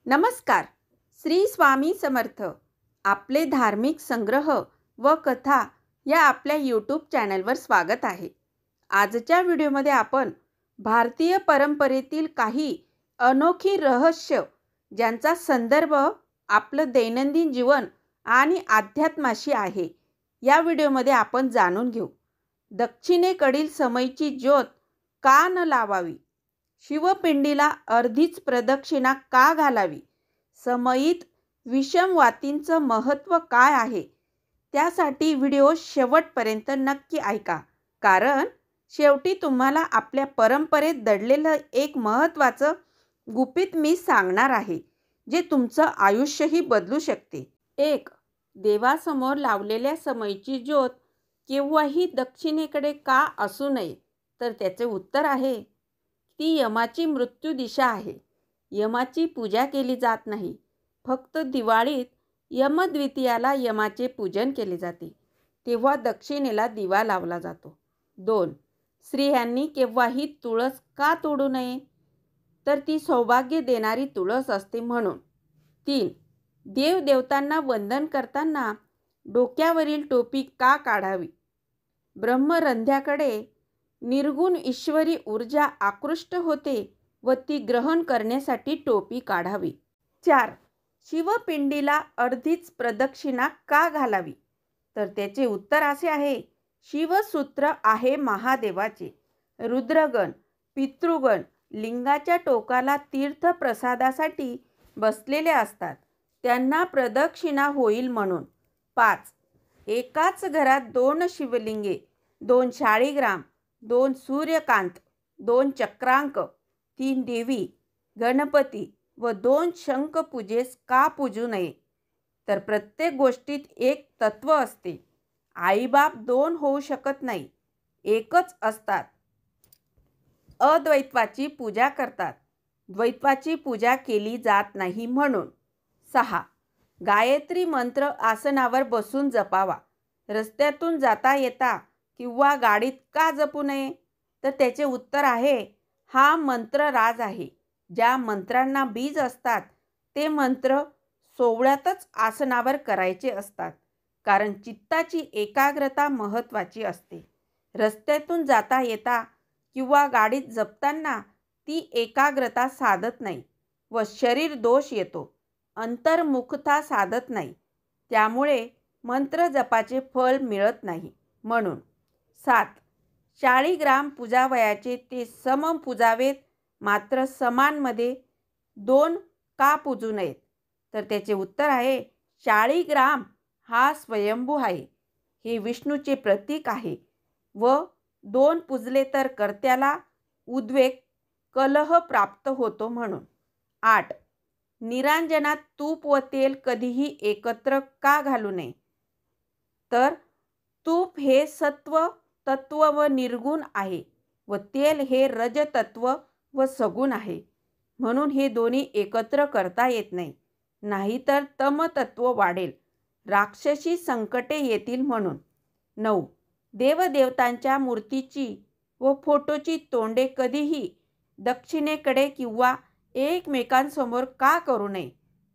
नमस्कार. श्री स्वामी समर्थ. आपले धार्मिक संग्रह व कथा या आपल्या यूट्यूब चॅनलवर स्वागत आहे. आजच्या व्हिडिओमध्ये आपण भारतीय परंपरेतील काही अनोखी रहस्य ज्यांचा संदर्भ आपलं दैनंदिन जीवन आणि अध्यात्माशी आहे, या व्हिडिओमध्ये आपण जाणून घेऊ. दक्षिणेकडील समईची ज्योत का न लावावी? शिवपिंडीला अर्धीच प्रदक्षिणा का घालावी? समईत विषमवातींचं महत्त्व काय आहे? त्यासाठी व्हिडिओ शेवटपर्यंत नक्की ऐका, कारण शेवटी तुम्हाला आपल्या परंपरेत दडलेलं एक महत्त्वाचं गुपित मी सांगणार आहे, जे तुमचं आयुष्यही बदलू शकते. 1. देवासमोर लावलेल्या समईची ज्योत केव्हाही दक्षिणेकडे का असू नये? तर त्याचे उत्तर आहे, ती यमाची मृत्यू दिशा आहे. यमाची पूजा केली जात नाही. फक्त दिवाळीत यमद्वितीयाला यमाचे पूजन केले जाते, तेव्हा दक्षिणेला दिवा लावला जातो. 2. स्त्रियांनी केव्हाही तुळस का तोडू नये? तर ती सौभाग्य देणारी तुळस असते म्हणून. 3. देवदेवतांना वंदन करताना डोक्यावरील टोपी का काढावी? ब्रह्मरंध्याकडे निर्गुण ईश्वरी ऊर्जा आकृष्ट होते व ती ग्रहण करण्यासाठी टोपी काढावी. 4. शिवपिंडीला अर्धीच प्रदक्षिणा का घालावी? तर त्याचे उत्तर असे आहे, शिवसूत्र आहे महादेवाचे. रुद्रगण, पितृगण लिंगाच्या टोकाला तीर्थप्रसादासाठी बसलेले असतात, त्यांना प्रदक्षिणा होईल म्हणून. 5. एकाच घरात 2 शिवलिंगे, 2 शाळीग्राम, 2 सूर्यकांत, 2 चक्रांक, 3 देवी, गणपती व 2 शंख पूजेस का पूजू नये? तर प्रत्येक गोष्टीत एक तत्व असते. आईबाप 2 होऊ शकत नाही, एकच असतात. अद्वैत्वाची पूजा करतात, द्वैत्वाची पूजा केली जात नाही म्हणून. 6. गायत्री मंत्र आसनावर बसून जपावा. रस्त्यातून जाता येता किंवा गाडीत का जपू नये? तर त्याचे उत्तर आहे, हा मंत्र राज आहे. ज्या मंत्रांना बीज असतात ते मंत्र सोवळ्यातच आसनावर करायचे असतात, कारण चित्ताची एकाग्रता महत्त्वाची असते. रस्त्यातून जाता येता किंवा गाडीत जपताना ती एकाग्रता साधत नाही व शरीर दोष येतो, अंतर्मुखता साधत नाही, त्यामुळे मंत्र जपाचे फळ मिळत नाही म्हणून. 7. शाळीग्राम पूजावयाचे ते सम पूजावेत, मात्र समानमध्ये 2 का पूजू नयेत? तर त्याचे उत्तर आहे, शाळीग्राम हा स्वयंभू आहे, हे विष्णूचे प्रतीक आहे व 2 पूजले तर कर्त्याला उद्वेग कलह प्राप्त होतो म्हणून. 8. निरांजनात तूप व तेल कधीही एकत्र का घालू नये? तर तूप हे सत्व तत्व व निर्गुण आहे व तेल हे रज तत्व व सगुण आहे, म्हणून हे दोन्ही एकत्र करता येत नाही, नाहीतर तमतत्व वाढेल, राक्षसी संकटे येतील म्हणून. 9. देवदेवतांच्या मूर्तीची व फोटोची तोंडे कधीही दक्षिणेकडे किंवा एकमेकांसमोर का करू नये?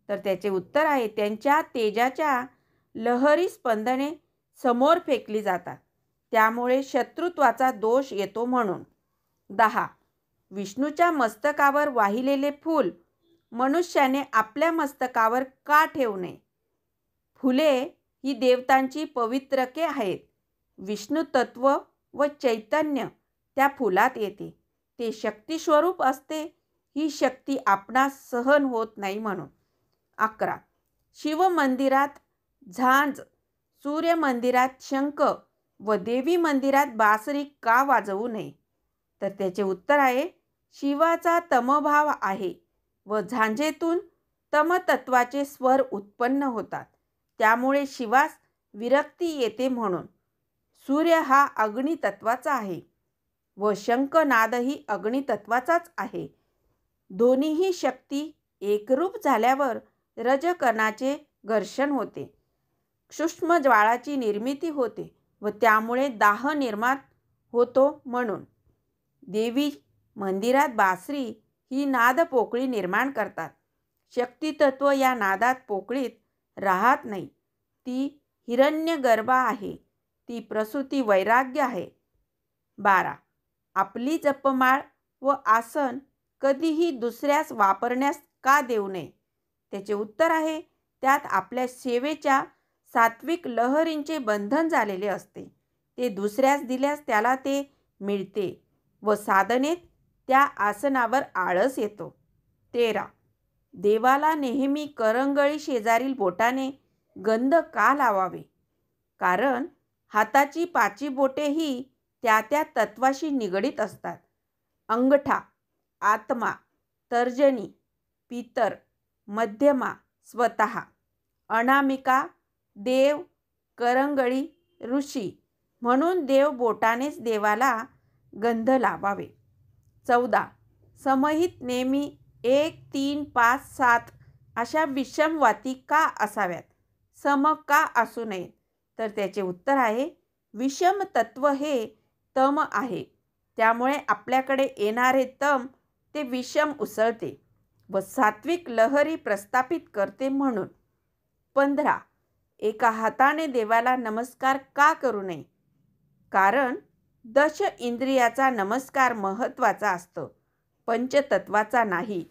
तर त्याचे उत्तर आहे, त्यांच्या तेजाच्या लहरी स्पंदने समोर फेकली जातात, त्यामुळे शत्रुत्वाचा दोष येतो म्हणून. 10. विष्णूच्या मस्तकावर वाहिलेले फूल मनुष्याने आपल्या मस्तकावर का ठेवू नये? फुले ही देवतांची पवित्रके आहेत. विष्णू तत्व व चैतन्य त्या फुलात येते, ते शक्तिस्वरूप असते. ही शक्ती आपणास सहन होत नाही म्हणून. 11. शिवमंदिरात झांज, सूर्य मंदिरात शंख व देवी मंदिरात बासरी का वाजवू नये? तर त्याचे उत्तर आहे, शिवाचा तमभाव आहे व झांजेतून तमतत्वाचे स्वर उत्पन्न होतात, त्यामुळे शिवास विरक्ती येते म्हणून. सूर्य हा अग्नितत्वाचा आहे व शंखनादही अग्नितत्वाचाच आहे. दोन्हीही शक्ती एकरूप झाल्यावर रजकणाचे घर्षण होते, सूक्ष्म ज्वाळाची निर्मिती होते व त्यामुळे दाह निर्माण होतो म्हणून. देवी मंदिरात बासरी ही नादपोकळी निर्माण करतात. शक्तितत्व या नादात पोकळीत राहत नाही. ती हिरण्यगर्भा आहे. ती प्रसूती वैराग्य आहे. 12. आपली जपमाळ व आसन कधीही दुसऱ्यास वापरण्यास का देऊ नये? त्याचे उत्तर आहे, त्यात आपल्या सेवेच्या सात्विक लहरींचे बंधन झालेले असते. ते दुसऱ्यास दिल्यास त्याला ते मिळते व साधनेत त्या आसनावर आळस येतो. 13. देवाला नेहमी करंगळी शेजारील बोटाने गंध का लावावे? कारण हाताची 5 बोटे ही त्या त्या तत्वाशी निगडीत असतात. अंगठा आत्मा, तर्जनी पितर, मध्यमा स्वतः, अनामिका देव, करंगळी ऋषी. म्हणून देव बोटानेच देवाला गंध लावावे. 14. समहित नेहमी 1, 3, 5, 7 अशा विषमवाती का असाव्यात? सम का असू नयेत? तर त्याचे उत्तर आहे, विषम तत्व हे तम आहे. त्यामुळे आपल्याकडे येणारे तम ते विषम उसळते व सात्विक लहरी प्रस्थापित करते म्हणून. 15. एका हाताने देवाला नमस्कार का करू नये? कारण 10 इंद्रियाचा नमस्कार महत्त्वाचा असतो, पंचतत्वाचा नाही.